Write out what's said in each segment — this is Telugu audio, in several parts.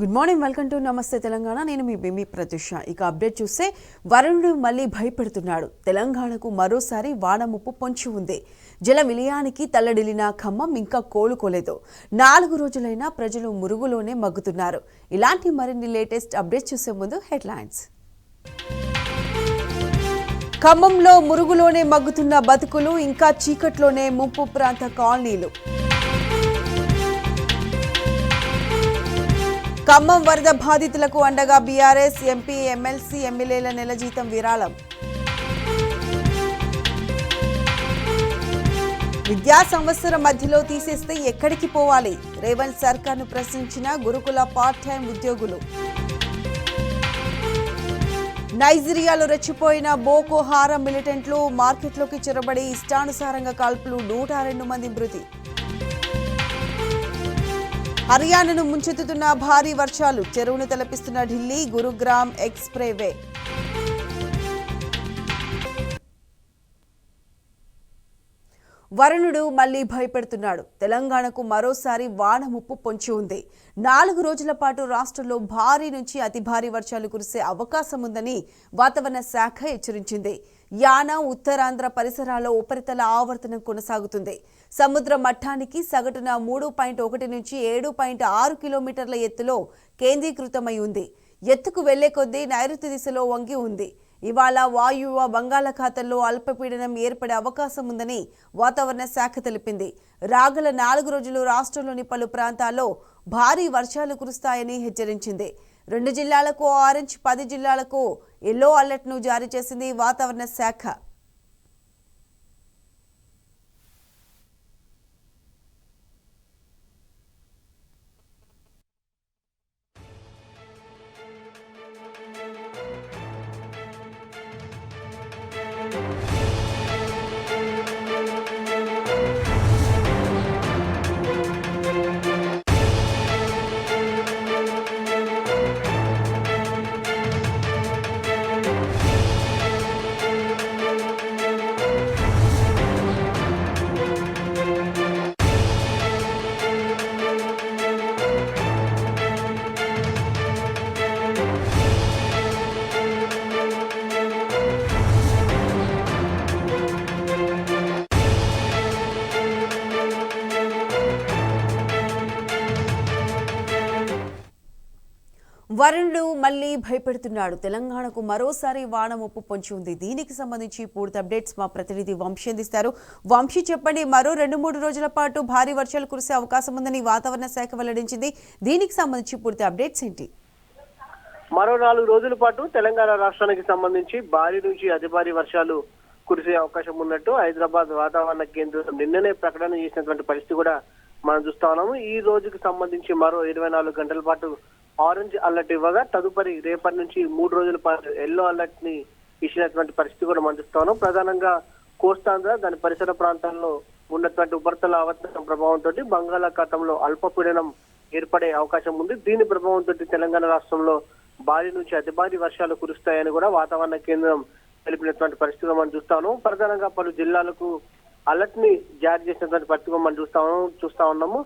గుడ్ మార్నింగ్, వెల్కమ్ టు నమస్తే తెలంగాణ. నేను మీ బిమి ప్రత్యూష. ఇక అప్డేట్ చూస్తే వరుణుడు మళ్లీ భయపెడుతున్నాడు. తెలంగాణకు మరోసారి వాన ముప్పు పొంచి ఉంది. జల విలయానికి తల్లడిల్లిన ఖమ్మం ఇంకా కోలుకోలేదు. 4 రోజులైనా ప్రజలు మురుగులోనే మగ్గుతున్నారు. ఇలాంటి మరిన్ని లేటెస్ట్ అప్డేట్స్ చూసే ముందు హెడ్లైన్స్. ఖమ్మంలో మురుగులోనే మగ్గుతున్న బతుకులు, ఇంకా చీకట్లోనే ముంపు ప్రాంత కాలనీలు. ఖమ్మం వరద బాధితులకు అండగా బీఆర్ఎస్ ఎంపీ, ఎమ్మెల్సీ, ఎమ్మెల్యేల నెల జీతం విరాళం. విద్యా సంవత్సరం మధ్యలో తీసేస్తే ఎక్కడికి పోవాలి? రేవంత్ సర్కార్ను ప్రశ్నించిన గురుకుల పార్ట్ టైం ఉద్యోగులు. నైజీరియాలో రెచ్చిపోయిన బోకో హారం మిలిటెంట్లు మార్కెట్లోకి చొరబడి ఇష్టానుసారంగా కాల్పులు, 102 మంది మృతి. హర్యానాను ముంచెత్తుతున్న భారీ వర్షాలు, చెరువును తలపిస్తున్న ఢిల్లీ గురుగ్రామ్ ఎక్స్ప్రెవే. వరుణుడు మళ్లీ భయపెడుతున్నాడు. తెలంగాణకు మరోసారి వాన ముప్పు పొంచి ఉంది. 4 రోజుల పాటు రాష్ట్రంలో భారీ నుంచి అతి భారీ వర్షాలు కురిసే అవకాశం ఉందని వాతావరణ శాఖ హెచ్చరించింది. యానా, ఉత్తరాంధ్ర పరిసరాల్లో ఉపరితల ఆవర్తనం కొనసాగుతుంది. సముద్ర మట్టానికి సగటున 3.1 నుంచి 7.6 కిలోమీటర్ల ఎత్తులో కేంద్రీకృతమై ఉంది. ఎత్తుకు వెళ్లే కొద్దీ నైరుతి దిశలో వంగి ఉంది. ఇవాళ వాయువ్య బంగాళాఖాతంలో అల్పపీడనం ఏర్పడే అవకాశం ఉందని వాతావరణ శాఖ తెలిపింది. రాగల 4 రోజులు రాష్ట్రంలోని పలు ప్రాంతాల్లో భారీ వర్షాలు కురుస్తాయని హెచ్చరించింది. 2 జిల్లాలకు ఆరెంజ్, 10 జిల్లాలకు ఎల్లో అలర్ట్ను జారీ చేసింది వాతావరణ శాఖ. వరుణుడు మళ్లీ భయపెడుతున్నాడు. తెలంగాణకు మరోసారి వాన ముప్పు పొంచి ఉంది. దీనికి సంబంధించి పూర్తి అప్డేట్స్ మా ప్రతినిధి వంశీ అందిస్తారు. వంశీ, చెప్పండి, మరో 2-3 రోజుల పాటు భారీ వర్షాలు కురిసే అవకాశం ఉందని వాతావరణ శాఖ వెల్లడించింది. దీనికి సంబంధించి పూర్తి అప్డేట్స్ ఏంటి? మరో 4 రోజుల పాటు తెలంగాణ రాష్ట్రానికి సంబంధించి భారీ నుంచి అతి భారీ వర్షాలు కురిసే అవకాశం ఉన్నట్టు హైదరాబాద్ వాతావరణ కేంద్రం నిన్ననే ప్రకటన చేసినటువంటి పరిస్థితి కూడా మనం చూస్తా ఉన్నాము. ఈ రోజుకి సంబంధించి మరో 24 గంటల పాటు ఆరెంజ్ అలర్ట్ ఇవ్వగా తదుపరి రేపటి నుంచి 3 రోజుల పాటు ఎల్లో అలర్ట్ ని ఇచ్చినటువంటి పరిస్థితి కూడా మనం చూస్తా ఉన్నాం. ప్రధానంగా కోస్తాంధ్ర, దాని పరిసర ప్రాంతాల్లో ఉన్నటువంటి ఉపరితల ఆవర్తనం ప్రభావంతో బంగాళాఖాతంలో అల్పపీడనం ఏర్పడే అవకాశం ఉంది. దీని ప్రభావంతో తెలంగాణ రాష్ట్రంలో భారీ నుంచి అతి భారీ వర్షాలు కురుస్తాయని కూడా వాతావరణ కేంద్రం తెలిపినటువంటి పరిస్థితిగా మనం చూస్తాము. ప్రధానంగా పలు జిల్లాలకు అలర్ట్ ని జారీ చేసినటువంటి పరిస్థితిగా మనం చూస్తా ఉన్నాము.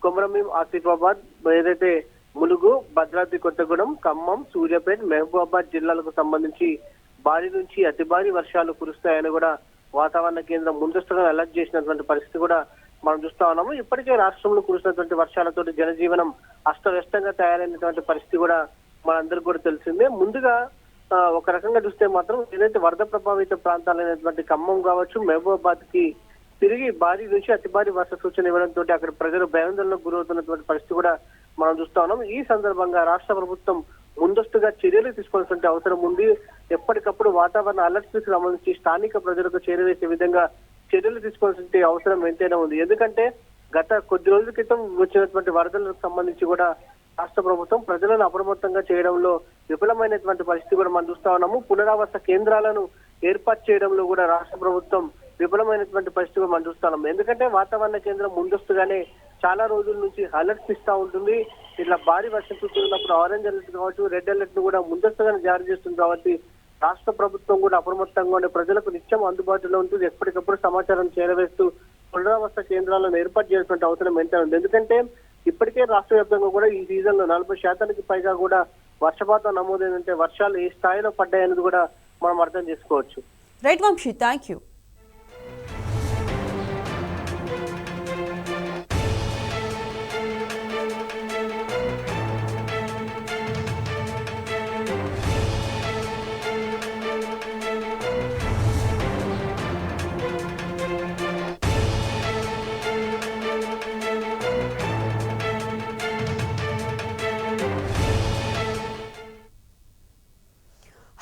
కొమరంభీం, ఆసిఫాబాద్, ఏదైతే ములుగు, భద్రాద్రి కొత్తగూడెం, ఖమ్మం, సూర్యాపేట, మహబూబాబాద్ జిల్లాలకు సంబంధించి భారీ నుంచి అతి భారీ వర్షాలు కురుస్తాయని కూడా వాతావరణ కేంద్రం ముందస్తుగా అలర్ట్ చేసినటువంటి పరిస్థితి కూడా మనం చూస్తా ఉన్నాము. ఇప్పటికే రాష్ట్రంలో కురుస్తున్నటువంటి వర్షాలతో జనజీవనం అస్తవ్యస్తంగా తయారైనటువంటి పరిస్థితి కూడా మనందరికీ కూడా తెలిసిందే. ముందుగా ఒక రకంగా చూస్తే మాత్రం ఏదైతే వరద ప్రభావిత ప్రాంతాలైనటువంటి ఖమ్మం కావచ్చు, మహబూబాబాద్ కి తిరిగి భారీ నుంచి అతి భారీ వర్ష సూచన ఇవ్వడంతో అక్కడ ప్రజలు భయాందోళనకు గురవుతున్నటువంటి పరిస్థితి కూడా మనం చూస్తా ఉన్నాం. ఈ సందర్భంగా రాష్ట్ర ప్రభుత్వం ముందస్తుగా చర్యలు తీసుకోవాల్సిన అవసరం ఉంది. ఎప్పటికప్పుడు వాతావరణ అలర్ట్స్ కి సంబంధించి స్థానిక ప్రజలకు చేరవేసే విధంగా చర్యలు తీసుకోవాల్సిన అవసరం ఎంతైనా ఉంది. ఎందుకంటే గత కొద్ది రోజుల క్రితం వచ్చినటువంటి వరదలకు సంబంధించి కూడా రాష్ట్ర ప్రభుత్వం ప్రజలను అప్రమత్తంగా చేయడంలో విఫలమైనటువంటి పరిస్థితి కూడా మనం చూస్తా ఉన్నాము. పునరావాస కేంద్రాలను ఏర్పాటు చేయడంలో కూడా రాష్ట్ర ప్రభుత్వం విఫలమైనటువంటి పరిస్థితి మనం చూస్తున్నాం. ఎందుకంటే వాతావరణ కేంద్రం ముందస్తుగానే చాలా రోజుల నుంచి అలర్ట్స్ ఇస్తా ఉంటుంది. ఇట్లా భారీ వర్షం చూస్తున్నప్పుడు ఆరెంజ్ అలర్ట్ కావచ్చు, రెడ్ అలర్ట్ ను కూడా ముందస్తుగానే జారీ చేస్తుంది. కాబట్టి రాష్ట్ర ప్రభుత్వం కూడా అప్రమత్తంగా ఉండే ప్రజలకు నిత్యం అందుబాటులో ఉంటూ ఎప్పటికప్పుడు సమాచారం చేరవేస్తూ పునరావాస కేంద్రాలను ఏర్పాటు చేయాల్సిన అవసరం ఎంత ఉంది. ఎందుకంటే ఇప్పటికే రాష్ట్ర వ్యాప్తంగా కూడా ఈ సీజన్ లో 40% పైగా కూడా వర్షపాతం నమోదైందంటే వర్షాలు ఏ స్థాయిలో పడ్డాయనేది కూడా మనం అర్థం చేసుకోవచ్చు. Right Vamshi, thank you.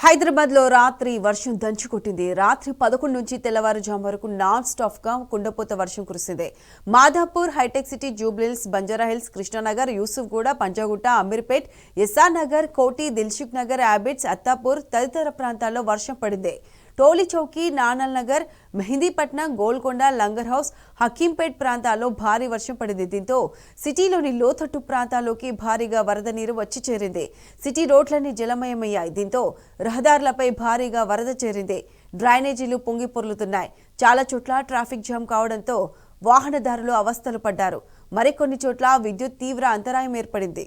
Hyderabad లో రాత్రి వర్షం దంచుకొట్టింది. రాత్రి 11 నుంచి తెల్లవారుజాము వరకు నాన్ స్టాప్ గా కుండపోత వర్షం కురిసింది. మాధాపూర్, హైటెక్ సిటీ, జూబ్లీహిల్స్, బంజారాహిల్స్, కృష్ణానగర్, యూసుఫ్గూడ, పంజాగుట్ట, అమీర్పేట్, ఎస్ఆర్ నగర్, కోటి, దిల్సుఖ్ నగర్, అబిడ్స్, అత్తాపూర్ తదితర ప్రాంతాల్లో వర్షం పడింది. టోలీ చౌకీ, నానల్ నగర్, మెహందీపట్నం, గోల్కొండ, లంగర్ హౌస్, హకీంపేట్ ప్రాంతాల్లో భారీ వర్షం పడింది. దీంతో సిటీలోని లోతట్టు ప్రాంతాల్లోకి భారీగా వరద నీరు వచ్చి చేరింది. సిటీ రోడ్లన్నీ జలమయమయ్యాయి. దీంతో రహదారులపై భారీగా వరద చేరింది. డ్రైనేజీలు పొంగి పొర్లుతున్నాయి. చాలా చోట్ల ట్రాఫిక్ జామ్ కావడంతో వాహనదారులు అవస్థలు పడ్డారు. మరికొన్ని చోట్ల విద్యుత్ తీవ్ర అంతరాయం ఏర్పడింది.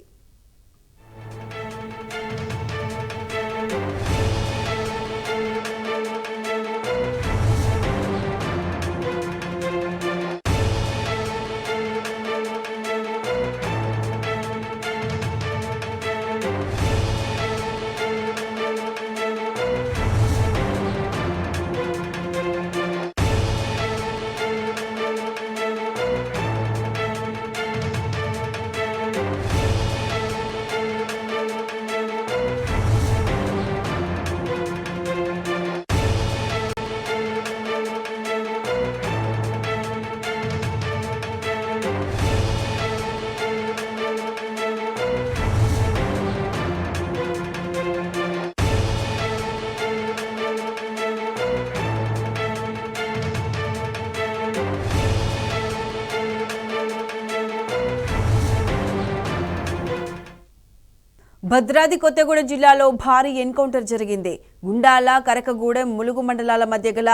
భద్రాద్రి కొత్తగూడెం జిల్లాలో భారీ ఎన్కౌంటర్ జరిగింది. గుండాల, కరకగూడెం, ములుగు మండలాల మధ్య గల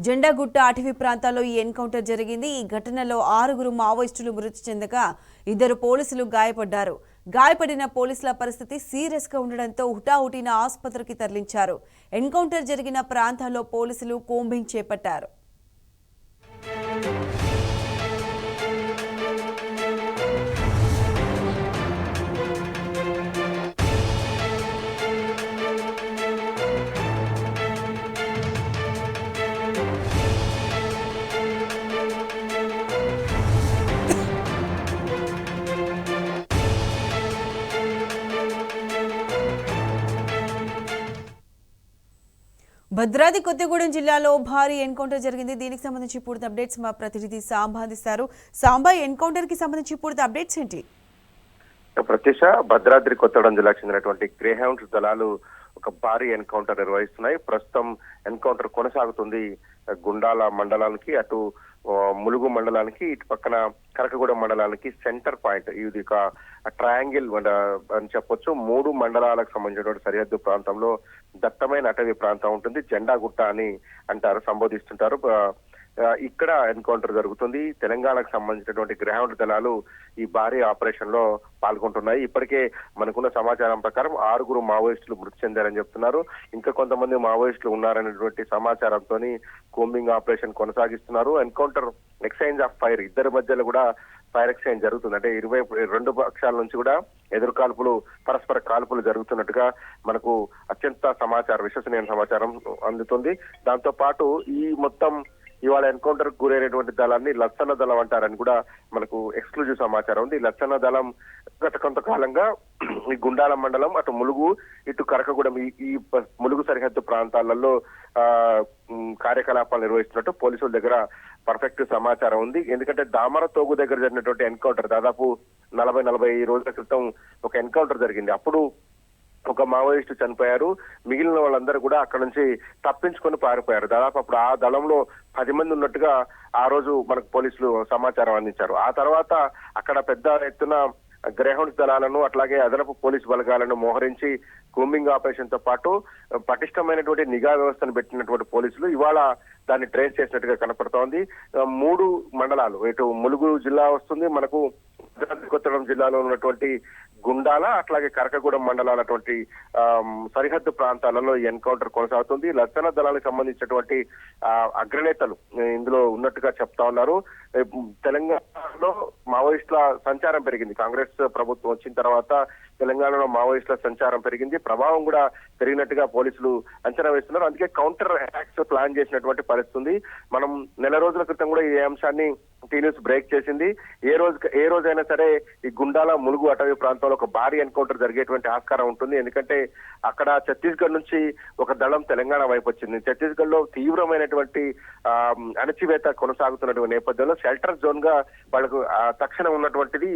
జెండాగుట్ట అటవీ ప్రాంతాల్లో ఈ ఎన్కౌంటర్ జరిగింది. ఈ ఘటనలో 6 మావోయిస్టులు మృతి చెందగా 2 పోలీసులు గాయపడ్డారు. గాయపడిన పోలీసుల పరిస్థితి సీరియస్ గా ఉండడంతో హుటాహుటిన ఆసుపత్రికి తరలించారు. ఎన్కౌంటర్ జరిగిన ప్రాంతాల్లో పోలీసులు కోంబింగ్ చేపట్టారు. భద్రాద్రి కొత్తగూడెం జిల్లాలో భారీ ఎన్కౌంటర్ జరిగింది. దీనికి సంబంధించి పూర్తి అప్డేట్స్ మా ప్రతినిధి సాంబా అందిస్తారు. సాంబా, ఎన్కౌంటర్ కి సంబంధించి పూర్తి అప్డేట్స్ ఏంటి? ప్రత్యూష, భద్రాద్రి కొత్తగూడెం జిల్లాకు చెందినటువంటి గ్రేహౌండ్స్ దళాలు ఒక భారీ ఎన్కౌంటర్ నిర్వహిస్తున్నాయి. ప్రస్తుతం ఎన్కౌంటర్ కొనసాగుతుంది. గుండాల మండలానికి, అటు ములుగు మండలానికి, ఇటు పక్కన కరకగూడెం మండలానికి సెంటర్ పాయింట్. ఇది ఒక ట్రయాంగిల్ అని చెప్పొచ్చు. 3 మండలాలకు సంబంధించినటువంటి సరిహద్దు ప్రాంతంలో దట్టమైన అటవీ ప్రాంతం ఉంటుంది. జెండాగుట్ట అని అంటారు, సంబోధిస్తుంటారు. ఇక్కడ ఎన్కౌంటర్ జరుగుతుంది. తెలంగాణకు సంబంధించినటువంటి గ్రౌండ్ దళాలు ఈ భారీ ఆపరేషన్ లో పాల్గొంటున్నాయి. ఇప్పటికే మనకున్న సమాచారం ప్రకారం 6 మావోయిస్టులు మృతి చెందారని చెప్తున్నారు. ఇంకా కొంతమంది మావోయిస్టులు ఉన్నారనేటువంటి సమాచారంతో కోంబింగ్ ఆపరేషన్ కొనసాగిస్తున్నారు. ఎన్కౌంటర్ ఎక్స్చేంజ్ ఆఫ్ ఫైర్, ఇద్దరి మధ్యలో కూడా ఫైర్ ఎక్స్చేంజ్ జరుగుతుంది. అంటే 22 పక్షాల నుంచి కూడా ఎదురు కాల్పులు, పరస్పర కాల్పులు జరుగుతున్నట్టుగా మనకు అత్యంత విశ్వసనీయ సమాచారం అందుతుంది. దాంతో పాటు ఈ మొత్తం ఇవాళ ఎన్కౌంటర్ గురైనటువంటి దళాన్ని లచ్చన్న దళం అంటారని కూడా మనకు ఎక్స్క్లూజివ్ సమాచారం ఉంది. లచ్చన్న దళం గత కొంతకాలంగా ఈ గుండాల మండలం, అటు ములుగు, ఇటు కరకగూడెం, ఈ ములుగు సరిహద్దు ప్రాంతాలలో కార్యకలాపాలు నిర్వహిస్తున్నట్టు పోలీసుల దగ్గర పర్ఫెక్ట్ సమాచారం ఉంది. ఎందుకంటే దామర తోగు దగ్గర జరిగినటువంటి ఎన్కౌంటర్ దాదాపు 40 రోజుల క్రితం ఒక ఎన్కౌంటర్ జరిగింది. అప్పుడు ఒక మావోయిస్టు చనిపోయారు. మిగిలిన వాళ్ళందరూ కూడా అక్కడ నుంచి తప్పించుకొని పారిపోయారు. దాదాపు అప్పుడు ఆ దళంలో 10 మంది ఉన్నట్టుగా ఆ రోజు మనకు పోలీసులు సమాచారం అందించారు. ఆ తర్వాత అక్కడ పెద్ద ఎత్తున గ్రేహౌండ్స్ దళాలను అట్లాగే అదనపు పోలీసు బలగాలను మోహరించి కూంబింగ్ ఆపరేషన్ తో పాటు పటిష్టమైనటువంటి నిఘా వ్యవస్థను పెట్టినటువంటి పోలీసులు ఇవాళ దాన్ని ట్రేస్ చేసినట్టుగా కనపడుతోంది. 3 మండలాలు, ఇటు ములుగు జిల్లా వస్తుంది, మనకు కొత్తగూడెం జిల్లాలో ఉన్నటువంటి గుండాల అట్లాగే కరకగూడెం మండలాలటువంటి సరిహద్దు ప్రాంతాలలో ఈ ఎన్కౌంటర్ కొనసాగుతుంది. లక్షణ దళాలకు సంబంధించినటువంటి అగ్రనేతలు ఇందులో ఉన్నట్టుగా చెప్తా ఉన్నారు. తెలంగాణలో మావోయిస్టుల సంచారం పెరిగింది. కాంగ్రెస్ ప్రభుత్వం వచ్చిన తర్వాత తెలంగాణలో మావోయిస్టుల సంచారం పెరిగింది, ప్రభావం కూడా పెరిగినట్టుగా పోలీసులు అంచనా వేస్తున్నారు. అందుకే కౌంటర్ అటాక్స్ ప్లాన్ చేసినటువంటి పరిస్థితి ఉంది. మనం నెల రోజుల క్రితం కూడా ఈ అంశాన్ని టీ న్యూస్ బ్రేక్ చేసింది. ఏ రోజైనా సరే ఈ గుండాల ములుగు అటవీ ప్రాంతంలో ఒక భారీ ఎన్కౌంటర్ జరిగేటువంటి ఆస్కారం ఉంటుంది. ఎందుకంటే అక్కడ ఛత్తీస్గఢ్ నుంచి ఒక దళం తెలంగాణ వైపు వచ్చింది. ఛత్తీస్గఢ్ లో తీవ్రమైనటువంటి అణచివేత కొనసాగుతున్నటువంటి నేపథ్యంలో షెల్టర్ జోన్ గా వాళ్ళకు తక్షణం ఉన్నటువంటిది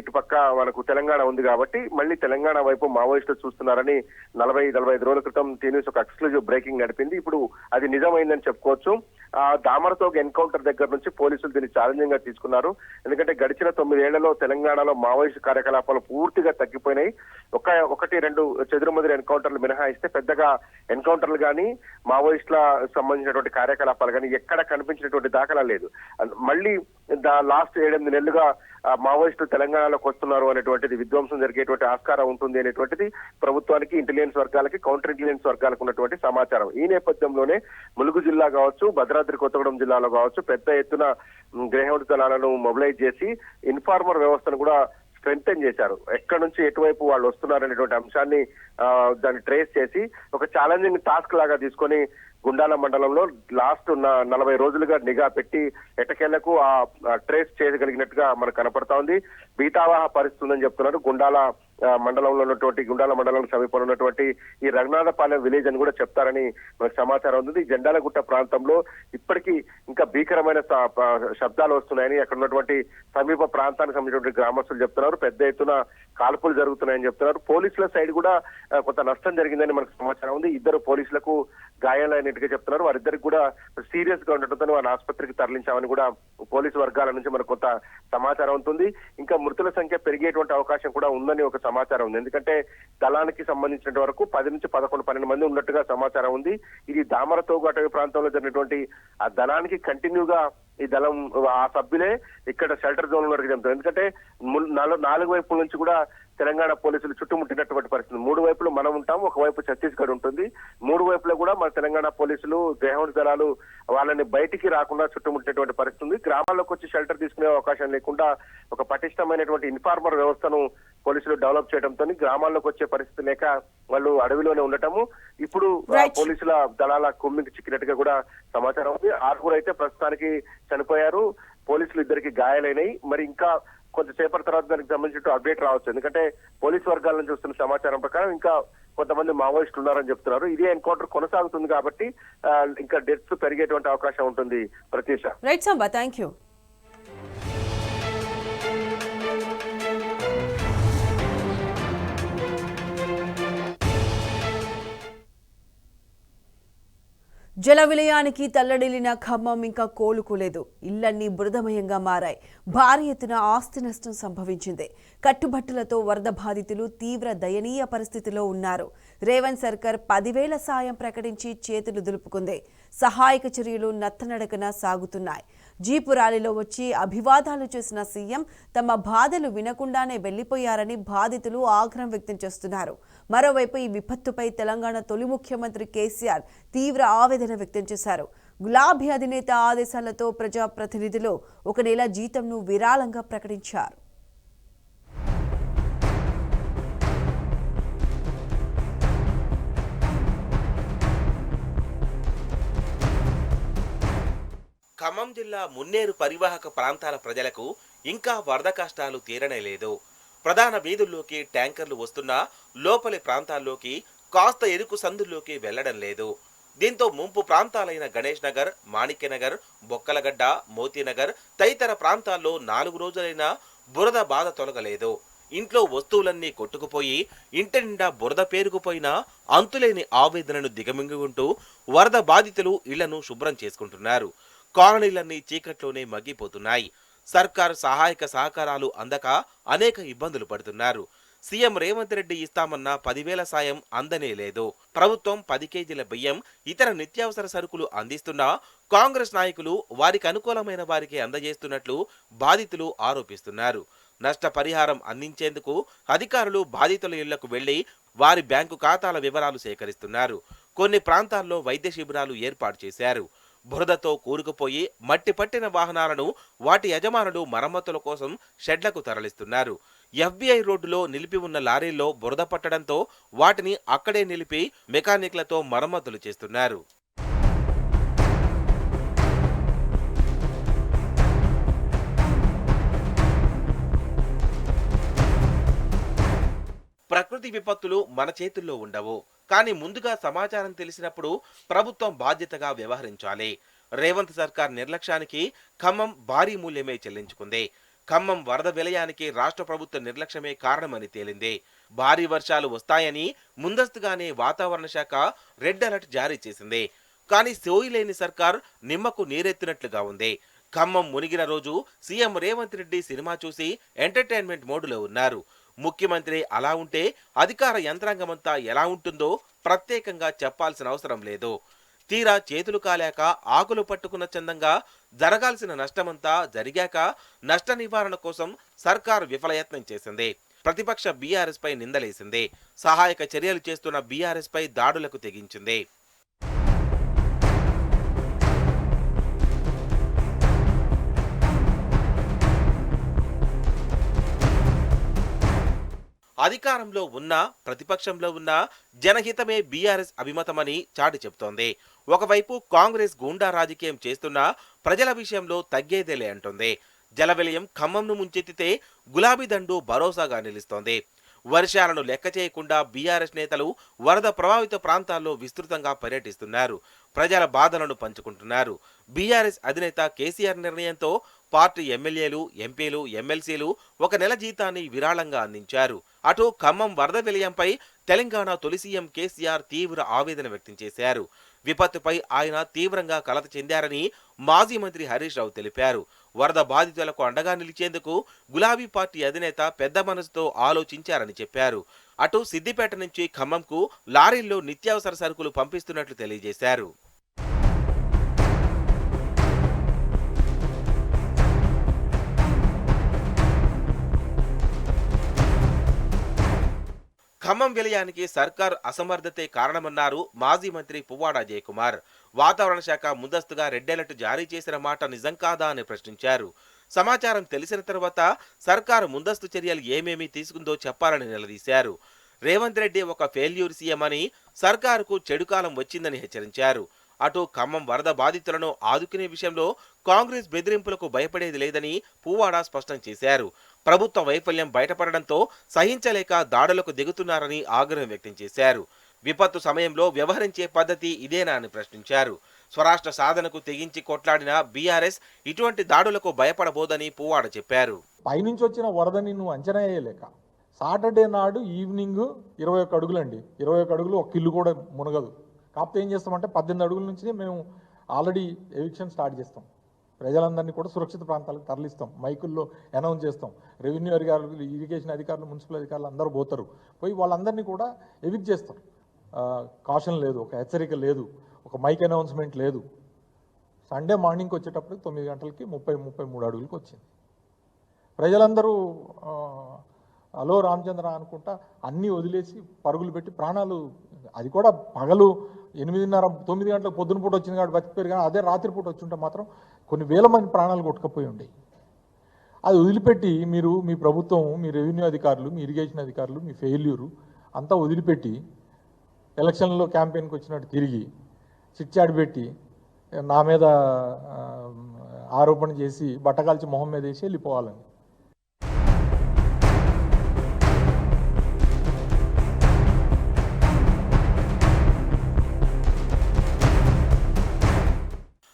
ఇటుపక్క మనకు తెలంగాణ ఉంది కాబట్టి మళ్ళీ తెలంగాణ వైపు మావోయిస్టులు చూస్తున్నారని 40-45 రోజుల క్రితం టీ న్యూస్ ఒక ఎక్స్క్లూజివ్ బ్రేకింగ్ నడిపింది. ఇప్పుడు అది నిజమైందని చెప్పుకోవచ్చు. దామరతో ఒక దగ్గర నుంచి పోలీసులు దీన్ని ఛాలెంజింగ్ గా తీసుకున్నారు. ఎందుకంటే గడిచిన 9 ఏళ్లలో తెలంగాణలో మావోయిస్టు కార్యకలాపాలు పూర్తిగా తగ్గిపోయినాయి. 1-2 చెదురుమదురు ఎన్కౌంటర్లు మినహాయిస్తే పెద్దగా ఎన్కౌంటర్లు కానీ మావోయిస్టుల సంబంధించినటువంటి కార్యకలాపాలు కానీ ఎక్కడ కనిపించినటువంటి దాఖలా లేదు. మళ్ళీ లాస్ట్ 7-8 నెలలుగా మావోయిస్టులు తెలంగాణలోకి వస్తున్నారు అనేటువంటిది, విధ్వంసం జరిగేటువంటి ఆస్కారం ఉంటుంది అనేటువంటిది ప్రభుత్వానికి, ఇంటెలిజెన్స్ వర్గాలకి, కౌంటర్ ఇంటెలిజెన్స్ వర్గాలకు ఉన్నటువంటి సమాచారం. ఈ నేపథ్యంలోనే ములుగు జిల్లా కావచ్చు, భద్రాద్రి కొత్తగూడెం జిల్లాలో కావచ్చు పెద్ద ఎత్తున గ్రేహౌండ్ దళాలను మొబిలైజ్ చేసి ఇన్ఫార్మర్ వ్యవస్థను కూడా స్ట్రెంథెన్ చేశారు. ఎక్కడి నుంచి ఎటువైపు వాళ్ళు వస్తున్నారనేటువంటి అంశాన్ని దాన్ని ట్రేస్ చేసి ఒక ఛాలెంజింగ్ టాస్క్ లాగా తీసుకొని గుండాల మండలంలో లాస్ట్ 40 రోజులుగా నిఘా పెట్టి ఎటకెళ్లకు ఆ ట్రేస్ చేయగలిగినట్టుగా మనకు కనపడతా ఉంది. బీతావాహ పరిస్థితి ఉందని చెప్తున్నారు. గుండాల మండలంలో ఉన్నటువంటి గుండాల మండలం సమీపంలో ఉన్నటువంటి ఈ రఘునాథపాలెం విలేజ్ అని కూడా చెప్తారని మనకు సమాచారం ఉంది. జెండాలగుట్ట ప్రాంతంలో ఇప్పటికీ ఇంకా భీకరమైన శబ్దాలు వస్తున్నాయని అక్కడ ఉన్నటువంటి సమీప ప్రాంతానికి సంబంధించినటువంటి గ్రామస్తులు చెప్తున్నారు. పెద్ద ఎత్తున కాల్పులు జరుగుతున్నాయని చెప్తున్నారు. పోలీసుల సైడ్ కూడా కొంత నష్టం జరిగిందని మనకు సమాచారం ఉంది. 2 పోలీసులకు గాయాలైనట్టుగా చెప్తున్నారు. వారిద్దరికి కూడా సీరియస్ గా ఉండటంతో వారిని ఆసుపత్రికి తరలించామని కూడా పోలీసు వర్గాల నుంచి మనకు కొంత సమాచారం ఉంటుంది. ఇంకా మృతుల సంఖ్య పెరిగేటువంటి అవకాశం కూడా ఉందని ఒక సమాచారం ఉంది. ఎందుకంటే దళానికి సంబంధించిన వరకు 10 నుంచి 11-12 మంది ఉన్నట్టుగా సమాచారం ఉంది. ఇది దామరతోగు అటవీ ప్రాంతంలో జరిగినటువంటి ఆ దళానికి కంటిన్యూగా ఈ దళం ఆ సభ్యులే ఇక్కడ షెల్టర్ జోన్ లో చెప్తారు. ఎందుకంటే 4 వైపుల నుంచి కూడా తెలంగాణ పోలీసులు చుట్టుముట్టినటువంటి పరిస్థితి. 3 వైపులు మనం ఉంటాం, ఒకవైపు ఛత్తీస్గఢ్ ఉంటుంది. 3 వైపులో కూడా మన తెలంగాణ పోలీసులు, గ్రేహౌండ్ దళాలు వాళ్ళని బయటికి రాకుండా చుట్టుముట్టినటువంటి పరిస్థితి ఉంది. గ్రామాల్లోకి వచ్చి షెల్టర్ తీసుకునే అవకాశం లేకుండా ఒక పటిష్టమైనటువంటి ఇన్ఫార్మర్ వ్యవస్థను పోలీసులు డెవలప్ చేయడంతో గ్రామాల్లోకి వచ్చే పరిస్థితి లేక వాళ్ళు అడవిలోనే ఉండటము. ఇప్పుడు పోలీసుల దళాల కుమ్మికి చిక్కినట్టుగా కూడా సమాచారం ఉంది. 6 అయితే ప్రస్తుతానికి చనిపోయారు. పోలీసులు 2కి గాయాలైనాయి. మరి ఇంకా కొంతసేపటి తర్వాత దానికి సంబంధించిన అప్డేట్ రావచ్చు. ఎందుకంటే పోలీసు వర్గాల నుంచి వస్తున్న సమాచారం ప్రకారం ఇంకా కొంతమంది మావోయిస్టులు ఉన్నారని చెప్తున్నారు. ఇదే ఎన్కౌంటర్ కొనసాగుతుంది కాబట్టి ఇంకా డెత్స్ పెరిగేటువంటి అవకాశం ఉంటుంది. Pratyusha. Right Samba, thank you. జల విలయానికి తల్లడిల్లిన ఖమ్మం ఇంకా కోలుకోలేదు. ఇళ్లన్నీ బురదమయంగా మారాయి. భారీ ఎత్తున ఆస్తి నష్టం సంభవించింది. కట్టుబట్టలతో వరద బాధితులు తీవ్ర దయనీయ పరిస్థితిలో ఉన్నారు. రేవంత్ సర్కార్ 10,000 సాయం ప్రకటించి చేతులు దులుపుకుంది. సహాయక చర్యలు నత్తనడకన సాగుతున్నాయి. జీపు ర్యాలీలో వచ్చి అభివాదాలు చేసిన సీఎం తమ బాధలు వినకుండానే వెళ్లిపోయారని బాధితులు ఆగ్రహం వ్యక్తం చేస్తున్నారు. మరోవైపు ఈ విపత్తుపై తెలంగాణ తొలి ముఖ్యమంత్రి కేసీఆర్ తీవ్ర ఆవేదన వ్యక్తం చేశారు. గులాబీ అధినేత ఆదేశాలతో ప్రజాప్రతినిధులు 1 నెల జీతంను విరాళంగా ప్రకటించారు. ఖమ్మం జిల్లా మున్నేరు పరివాహక ప్రాంతాల ప్రజలకు ఇంకా వరద కష్టాలు తీరనేలేదు. ప్రధాన వీధుల్లోకి ట్యాంకర్లు వస్తున్నా లోపలి ప్రాంతాల్లోకి కాస్త ఎరుకు సందుల్లోకి వెళ్లడం లేదు. దీంతో ముంపు ప్రాంతాలైన గణేష్ నగర్, మాణిక్యనగర్, బొక్కలగడ్డ, మోతీనగర్ తదితర ప్రాంతాల్లో 4 రోజులైనా బురద బాధ తొలగలేదు. ఇంట్లో వస్తువులన్నీ కొట్టుకుపోయి ఇంటి నిండా బురద పేరుకుపోయినా అంతులేని ఆవేదనను దిగమింగుకుంటూ వరద బాధితులు ఇళ్లను శుభ్రం చేసుకుంటున్నారు. కాలనీలన్నీ చీకట్లోనే మగ్గిపోతున్నాయి. సర్కార్ సహాయక సహకారాలు అందక అనేక ఇబ్బందులు పడుతున్నారు. సీఎం రేవంత్ రెడ్డి ఇస్తామన్న 10,000 సాయం అందనే లేదు. ప్రభుత్వం 10 కేజీల బియ్యం, ఇతర నిత్యావసర సరుకులు అందిస్తున్నా కాంగ్రెస్ నాయకులు వారికి అనుకూలమైన వారికి అందజేస్తున్నట్లు బాధితులు ఆరోపిస్తున్నారు. నష్టపరిహారం అందించేందుకు అధికారులు బాధితుల ఇళ్లకు వెళ్లి వారి బ్యాంకు ఖాతాల వివరాలు సేకరిస్తున్నారు. కొన్ని ప్రాంతాల్లో వైద్య శిబిరాలు ఏర్పాటు చేశారు. బురదతో కూరుకుపోయి మట్టి పట్టిన వాహనాలను వాటి యజమానులు మరమ్మతుల కోసం షెడ్లకు తరలిస్తున్నారు. FBI రోడ్డులో నిలిపి ఉన్న లారీల్లో బురద పట్టడంతో వాటిని అక్కడే నిలిపి మెకానిక్లతో మరమ్మతులు చేస్తున్నారు. ప్రకృతి విపత్తులు మన చేతుల్లో ఉండవు. కానీ ముందుగా సమాచారం తెలిసినప్పుడు ప్రభుత్వం బాధ్యతగా వ్యవహరించాలి. రేవంత్ సర్కార్ నిర్లక్ష్యానికి ఖమ్మం భారీ మూల్యమే చెల్లించుకుంది. ఖమ్మం వరద విలయానికి రాష్ట్ర ప్రభుత్వ నిర్లక్ష్యమే కారణమని తేలింది. భారీ వర్షాలు వస్తాయని ముందస్తుగానే వాతావరణ శాఖ రెడ్ అలర్ట్ జారీ చేసింది. కానీ సోయి లేని సర్కార్ నిమ్మకు నీరెత్తినట్లుగా ఉంది. ఖమ్మం మునిగిన రోజు సీఎం రేవంత్ రెడ్డి సినిమా చూసి ఎంటర్టైన్మెంట్ మోడులో ఉన్నారు. ముఖ్యమంత్రి అలా ఉంటే అధికార యంత్రాంగమంతా ఎలా ఉంటుందో ప్రత్యేకంగా చెప్పాల్సిన అవసరం లేదు. తీరా చేతులు కాలేక ఆకులు పట్టుకున్న చందంగా జరగాల్సిన నష్టమంతా జరిగాక నష్ట నివారణ కోసం సర్కార్ విఫలయత్నం చేసింది. ప్రతిపక్ష బీఆర్ఎస్ పై నిందలేసింది. సహాయక చర్యలు చేస్తున్న బీఆర్ఎస్ పై దాడులకు తెగించింది. అధికారంలో ఉన్నా ప్రతిపక్షంలో ఉన్నా జనహితమే బీఆర్ఎస్ అభిమతమని చాటి చెబుతోంది. ఒకవైపు కాంగ్రెస్ గూండా రాజకీయం చేస్తున్నా ప్రజల విషయంలో తగ్గేదేలే అంటుంది. జలవిలయం ఖమ్మంను ముంచెత్తితే గులాబీ దండు భరోసాగా నిలుస్తోంది. వర్షాలను లెక్క చేయకుండా బీఆర్ఎస్ నేతలు వరద ప్రభావిత ప్రాంతాల్లో విస్తృతంగా పర్యటిస్తున్నారు. ప్రజల బాధలను పంచుకుంటున్నారు. బీఆర్ఎస్ అధినేత కేసీఆర్ నిర్ణయంతో పార్టీ ఎమ్మెల్యేలు, ఎంపీలు, ఎమ్మెల్సీలు 1 నెల జీతాన్ని విరాళంగా అందించారు. అటు ఖమ్మం వరద విలయంపై తెలంగాణ తొలి సీఎం కేసీఆర్ తీవ్ర ఆవేదన వ్యక్తం చేశారు. విపత్తుపై ఆయన తీవ్రంగా కలత చెందారని మాజీ మంత్రి హరీష్ రావు తెలిపారు. వరద బాధితులకు అండగా నిలిచేందుకు గులాబీ పార్టీ అధినేత పెద్ద మనసుతో ఆలోచించారని చెప్పారు. అటు సిద్దిపేట నుంచి ఖమ్మంకు లారీల్లో నిత్యావసర సరుకులు పంపిస్తున్నట్లు తెలియజేశారు. ఖమ్మం విలయానికి సర్కార్ అసమర్థతే కారణమన్నారు మాజీ మంత్రి పువ్వాడ జయకుమార్. వాతావరణ శాఖ ముందస్తుగా రెడ్ అలర్ట్ జారీ చేసిన మాట నిజం కాదా అని ప్రశ్నించారు. సమాచారం తెలిసిన తర్వాత సర్కారు ముందస్తు చర్యలు ఏమేమి తీసుకుందో చెప్పాలని నిలదీశారు. రేవంత్ రెడ్డి ఒక ఫెయిల్యూర్ సీఎం అని, సర్కారుకు చెడుకాలం వచ్చిందని హెచ్చరించారు. అటు ఖమ్మం వరద బాధితులను ఆదుకునే విషయంలో కాంగ్రెస్ బెదిరింపులకు భయపడేది లేదని పువ్వాడ స్పష్టం చేశారు. ప్రభుత్వ వైఫల్యం బయటపడడంతో సహించలేక దాడులకు దిగుతున్నారని ఆగ్రహం వ్యక్తం చేశారు. విపత్తు సమయంలో వ్యవహరించే పద్ధతి ఇదేనా అని ప్రశ్నించారు. స్వరాష్ట్ర సాధనకు తెగించి కొట్లాడిన బీఆర్ఎస్ ఇటువంటి దాడులకు భయపడబోదని పువ్వాడ చెప్పారు. పైనుంచి వచ్చిన వరదని నువ్వు అంచనా వేయలేక సాటర్డే నాడు ఈవినింగ్ 21 అడుగులండి. 21 అడుగులు ఒక ఇల్లు కూడా మునగదు. కాకపోతే ఏం చేస్తామంటే 18 అడుగుల నుంచి మేము ఆల్రెడీ ఎవిక్షన్ స్టార్ట్ చేస్తాం. ప్రజలందరినీ కూడా సురక్షిత ప్రాంతాలకు తరలిస్తాం. మైకుల్లో అనౌన్స్ చేస్తాం. రెవెన్యూ అధికారులు, ఇరిగేషన్ అధికారులు, మున్సిపల్ అధికారులు అందరూ పోతారు. పోయి వాళ్ళందరినీ కూడా ఎవిక్ట్ చేస్తాం. కాషన్ లేదు, ఒక హెచ్చరిక లేదు, ఒక మైక్ అనౌన్స్మెంట్ లేదు. సండే మార్నింగ్కి వచ్చేటప్పుడు 9 గంటలకి 33 అడుగులకు వచ్చింది. ప్రజలందరూ హలో రామచంద్ర అనుకుంటా అన్నీ వదిలేసి పరుగులు పెట్టి ప్రాణాలు, అది కూడా పగలు 8:30, 9 గంటలకు పొద్దున పూట వచ్చింది కాబట్టి బతికిపోయారు. కానీ అదే రాత్రిపూట వచ్చి ఉంటే మాత్రం కొన్ని వేల మంది ప్రాణాలు కొట్టుకపోయి ఉండేవి. అది వదిలిపెట్టి మీరు, మీ ప్రభుత్వం, మీ రెవెన్యూ అధికారులు, మీ ఇరిగేషన్ అధికారులు, మీ ఫెయిల్యూరు అంతా వదిలిపెట్టి ఎలక్షన్లో క్యాంపెయిన్కి వచ్చినట్టు తిరిగి చిట్చాడు పెట్టి నా మీద ఆరోపణ చేసి బట్టకాల్చి మొహం మీద వేసి వెళ్ళిపోవాలని.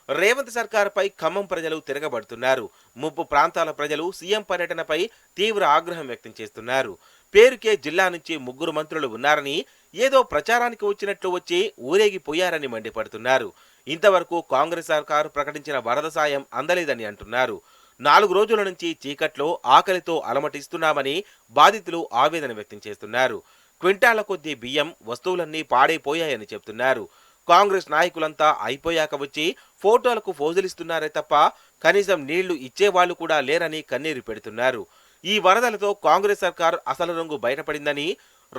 రేవంత్ సర్కార్పై ఖమ్మం ప్రజలు తిరగబడుతున్నారు. ముప్పు ప్రాంతాల ప్రజలు సీఎం పర్యటనపై తీవ్ర ఆగ్రహం వ్యక్తం చేస్తున్నారు. పేరుకే జిల్లా నుంచి 3 మంత్రులు ఉన్నారని, ఏదో ప్రచారానికి వచ్చినట్లు వచ్చి ఊరేగిపోయారని మండిపడుతున్నారు. ఇంతవరకు కాంగ్రెస్ సర్కారు ప్రకటించిన వరద సాయం అందలేదని అంటున్నారు. 4 రోజుల నుంచి చీకట్లో ఆకలితో అలమటిస్తున్నామని బాధితులు ఆవేదన వ్యక్తం చేస్తున్నారు. క్వింటాల కొద్దీ బియ్యం, వస్తువులన్నీ పాడైపోయాయని చెప్తున్నారు. కాంగ్రెస్ నాయకులంతా అయిపోయాక వచ్చి ఫోటోలకు ఫోజులిస్తున్నారే తప్ప కనీసం నీళ్లు ఇచ్చేవాళ్లు కూడా లేరని కన్నీరు పెడుతున్నారు. ఈ వరదలతో కాంగ్రెస్ సర్కార్ అసలు రంగు బయటపడిందని,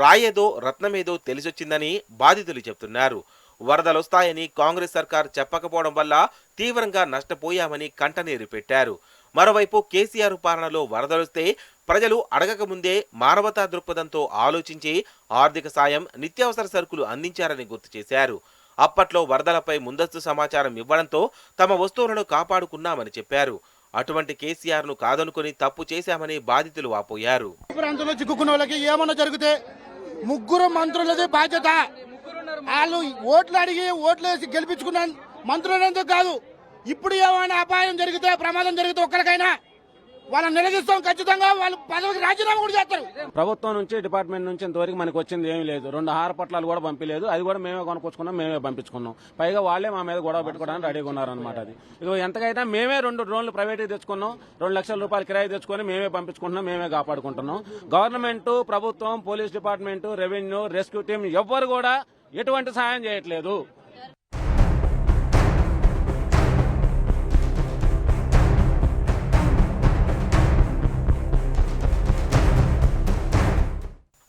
రాయేదో రత్నమేదో తెలిసొచ్చిందని బాధితులు చెప్తున్నారు. వరదలొస్తాయని కాంగ్రెస్ సర్కార్ చెప్పకపోవడం వల్ల తీవ్రంగా నష్టపోయామని కంటనీరు పెట్టారు. మరోవైపు కేసీఆర్ పాలనలో వరదలొస్తే ప్రజలు అడగక ముందే మానవతా దృక్పథంతో ఆలోచించి ఆర్థిక సాయం, నిత్యావసర సరుకులు అందించారని గుర్తు చేశారు. అప్పట్లో వరదలపై ముందస్తు సమాచారం ఇవ్వడంతో తమ వస్తువులను కాపాడుకున్నామని చెప్పారు. అటువంటి కేసీఆర్ ను కాదనుకుని తప్పు చేశామని బాధితులు వాపోయారు. ప్రాంతంలో చిక్కుకున్న వాళ్ళకి ఏమన్నా జరిగితే ముగ్గురు మంత్రులదే బాధ్యత. వాళ్ళు ఓట్లు అడిగి ఓట్లు వేసి గెలిపించుకున్న మంత్రులందుకు కాదు. ఇప్పుడు ఏమైనా అపాయం జరిగితే, ప్రమాదం జరిగితే ఒక్కరికైనా వాళ్ళని నిలదీస్తాం. ఖచ్చితంగా వాళ్ళు పదవికి రాజీనామా కూడా చేస్తారు. ప్రభుత్వం నుంచి, డిపార్ట్మెంట్ నుంచి ఇంతవరకు మనకు వచ్చింది ఏమీ లేదు. 2 ఆహార పొట్లాలు కూడా పంపించలేదు. అది కూడా మేమే కొనుక్కొచ్చుకున్నాం, మేమే పంపించుకున్నాం. పైగా వాళ్లే మా మీద గొడవ పెట్టుకోవడానికి రెడీగా ఉన్నారనమాట. అది ఇక ఎంతకైనా మేమే 2 డ్రోన్లు ప్రైవేట్గా తెచ్చుకున్నాం. 2 లక్షల రూపాయలు కిరాయి తెచ్చుకొని మేమే పంపించుకుంటున్నాం, మేమే కాపాడుకుంటున్నాం. గవర్నమెంట్, ప్రభుత్వం, police department, revenue, rescue team ఎవ్వరు కూడా ఎటువంటి సాయం చేయట్లేదు.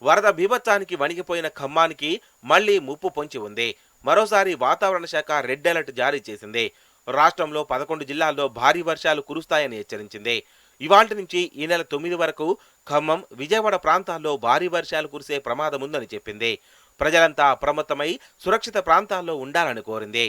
వరద బీభత్సానికి వణికిపోయిన ఖమ్మానికి మళ్లీ ముప్పు పొంచి ఉంది. మరోసారి వాతావరణ శాఖ రెడ్ అలర్ట్ జారీ చేసింది. రాష్ట్రంలో 11 జిల్లాల్లో భారీ వర్షాలు కురుస్తాయని హెచ్చరించింది. ఇవాళ్టి నుంచి ఈ నెల 9 వరకు ఖమ్మం, విజయవాడ ప్రాంతాల్లో భారీ వర్షాలు కురిసే ప్రమాదముందని చెప్పింది. ప్రజలంతా అప్రమత్తమై సురక్షిత ప్రాంతాల్లో ఉండాలని కోరింది.